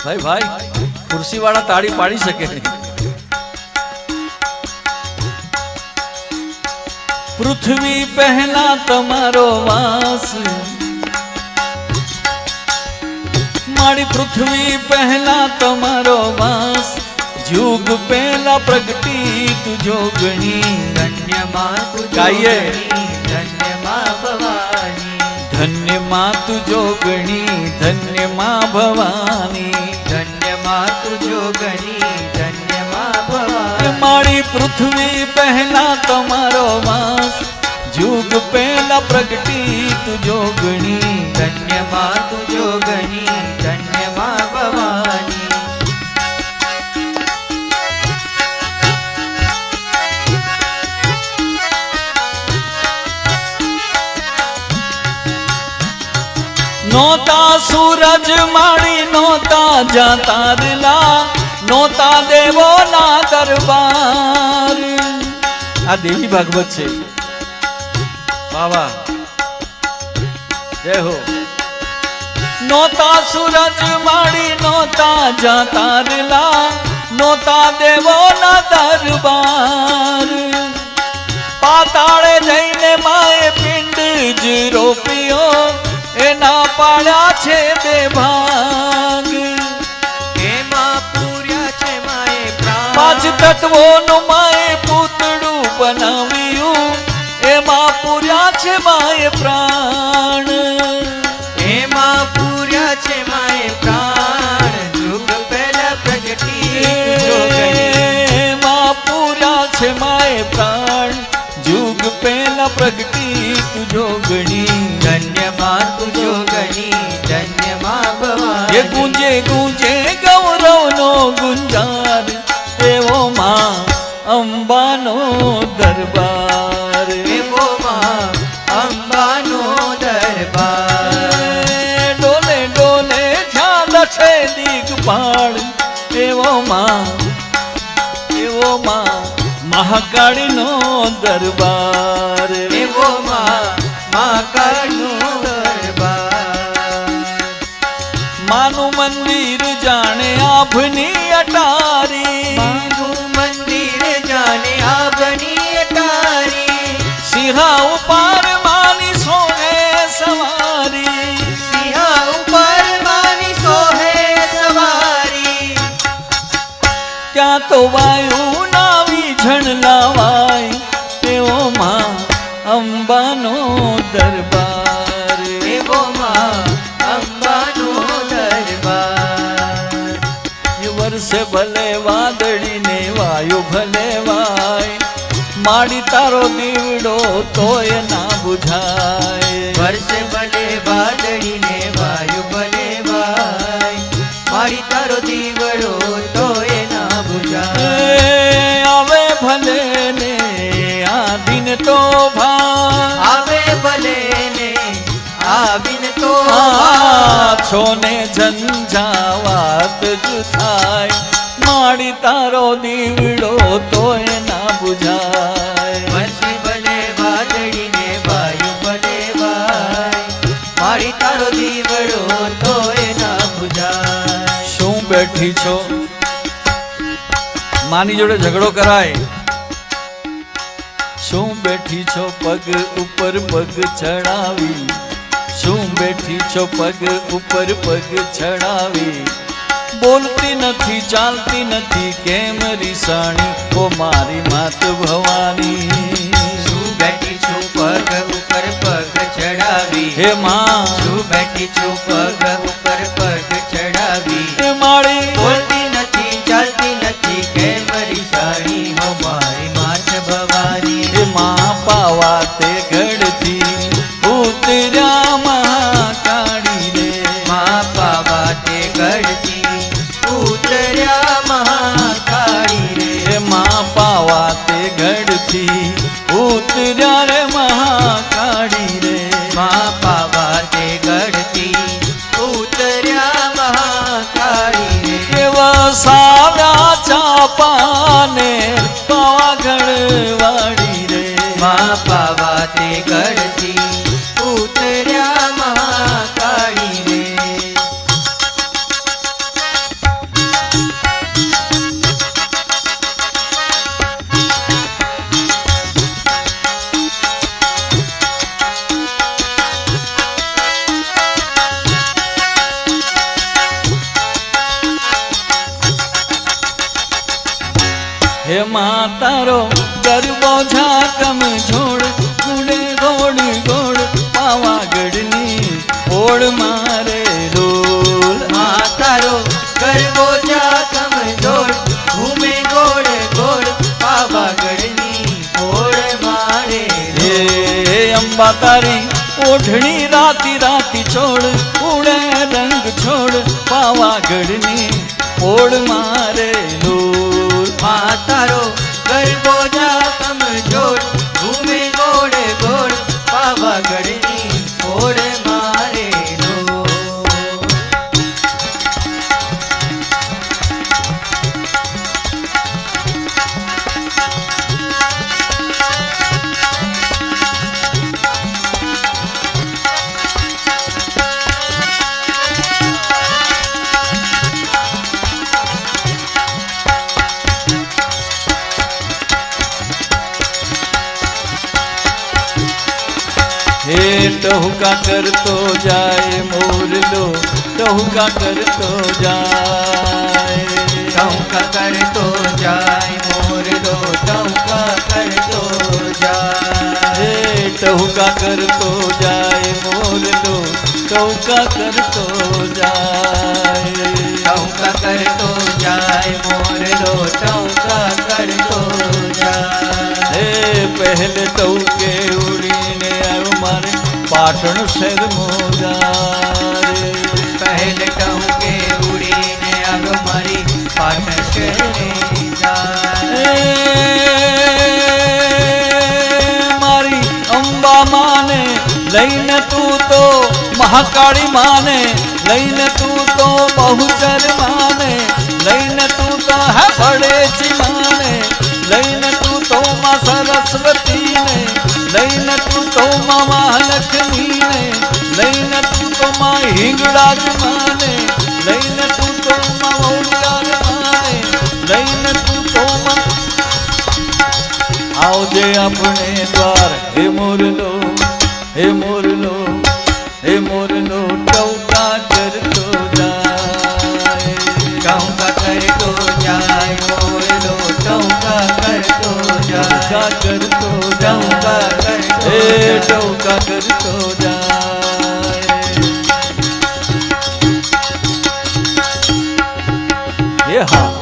ભાઈ ભાઈ ખુરશી વાળા તાળી પાડી શકે નહીં. પૃથ્વી પહેલા તમારો વાસ, મારી પૃથ્વી પહેલા તમારો વાસ, યુગ પહેલા પ્રગટી તું જોગણી. ધન્ય માં તું ગાઈએ. ધન્ય માં ભવાની, ધન્ય માં તું જોગણી, ધન્ય માં ભવાની. ધન્ય માં તું જોગણી, ધન્ય માં ભવાની. મારી પૃથ્વી પહેલા તમારો વાસ, યુગ પહેલા પ્રગટી તું જોગણી. ધન્ય માં તું જોગણી, ધન્ય માં ભવાની. નોતા સૂરજ માળી, નોતા જાતા રલા, નોતા દેવો ના દરબાર. આ દેવી ભાગવત છે. વાહ જય હો. નોતા સૂરજ માળી, નોતા જાતા રલા, નોતા દેવો ના દરબાર. પાતાળે જઈને માએ પિંડ જ રોપ્યો, એના પાડ્યા છે બે ભાગ. એમાં પૂર્યા છે માએ પ્રાણ, પાંચ તત્વોનું માએ પૂતળું બનાવ્યું, એમાં પૂર્યા છે માએ પ્રાણ. એમાં પૂર્યા છે માએ પ્રાણ, યુગ પહેલા પ્રગટી એમાં પૂર્યા છે માએ પ્રાણ, યુગ પહેલા પ્રગટી તું જોગણી. ધન્ય માં તું જોગણી, ધન્ય માં ભવાની. એ ગુંજે ગુંજે ગૌરવનો ગુંજાર, એવો માં અંબાનો દરબાર. એવો માં અંબાનો દરબાર. ડોલે ડોલે ઝાલ છે દિગપાળ, એવો માં મહાકાળીનો દરબાર. એવો માં મહાકાળનો દરબાર. માનું મંદિર જાણે આભની અટારી, માનું મંદિર જાણે આભની અટારી. સિંહા ઉપર માની સોહે સવારી, સિંહા ઉપર માની સોહે સવારી. ત્યાં તો વાયુ નાવી ઝણલાવાય, એવો માં અંબાનો દરબાર. એવો માં અંબાનો દરબાર. એ વર્ષે ભલે વાદળી ને વાયુ ભલે વાય, માડી તારો દીવડો તોય ના બુઝાય. વર્ષે ભલે વાદળી ને વાયુ ભલે વાય, મારી તારો દીવડો તોય ના બુઝાય. આવે ભલે ને આ દિન તો ભા, આવે ભલે ને આવીને તો છો ને ઝંઝાવાત જ થાય, માડી તારો દીવડો તોય ના બુઝાય. વર્ષે ભલે વાદળી ને વાયુ ભલે વાય, મારી તારો દીવડો તોય ના બુઝાય. શું બેઠી છો માની જોડે ઝઘડો કરાય? શું બેઠી છો પગ ઉપર પગ ચડાવી, શું બેઠી છો પગ ઉપર પગ ચડાવી. બોલતી નથી ચાલતી નથી કેમ રીસાણી, ઓ મારી માત ભવાની. શું બેઠી છું પગ ઉપર પગ ચડાવી, હે માં શું બેઠી છું પગ ઉપર પગ ચડાવી. હે માળી બોલતી નથી ચાલતી નથી કેમ રીસાણી, હો મારી માત ભવાની. હે માં પાવા તે ઘડથી ઉતર્યા મહાકાળી રે, માં પાવા તે ગઢથી ઉતર્યા મહાકાળી રે. હે માં પાવા તે ઘડથી ઉતર્યા રે મહાકાળી રે. માં પાવા તે ગઢથી ઉતર્યા મહાકાળી રે. કેવા સાવ્યા ચાપાને પાવાગઢ વાળી રે. માં પાવા તે ગઢથી ઉતર્યા મહાકાળી રે. હે માં તારો ગરબો ઝાકમ છોડ ગુડે ગોડ ગોડ પાવાગઢની ઓળ મારે ડોલ માં તારો ગરબો ઝાકમ છોડ ઘૂમે ગોળ ગોળ પાવાગઢની ઓળ મારે હે અંબા તારી ઓઢણી રાતી રાતી છોડ ઉડે રંગ છોડ પાવાગઢની ઓળ મારે ડોલ માં તારો ગરબો ઝાકમ છોડ ઘૂમે ગોળ ગોળ પાવાગઢની ઓળ મારે हे टहुका करतो जाए मोरलो टहुका करतो जाए टहुका करतो जाए मोरलो टहुका करतो जाए हे टहुका करतो जाए मोरलो टहुका करतो जाए टहुका करतो जाए मोरलो टहुका करतो जाए हे पहले टहुके उड़ीने आयो मारे पाटण शहर मोजारे पहले टहुके उड़ीने आयो मारी पाटण शहर जाए मारी अंबा माने लईने तू तो महाकाली माने लईने तू तो बहुचर माने लईने तू तो है बड़े ची माने लईने तू तो माँ सरस्वती ने लईने तू तो माँ महालक्ष्मी ने लईने तू तो माँ हिंगड़ाज माने लईने तू तो माँ ओड़ियार माने लईने तू तो माँ आवजे अपने द्वार हे मोरलो हे मोरलो हे मोरलो टहुका करतो जाए टहुका करतो जाए मोरलो टहुका करतो जाए करतो टहुका करतो हे टहुका करतो जाए ये हाँ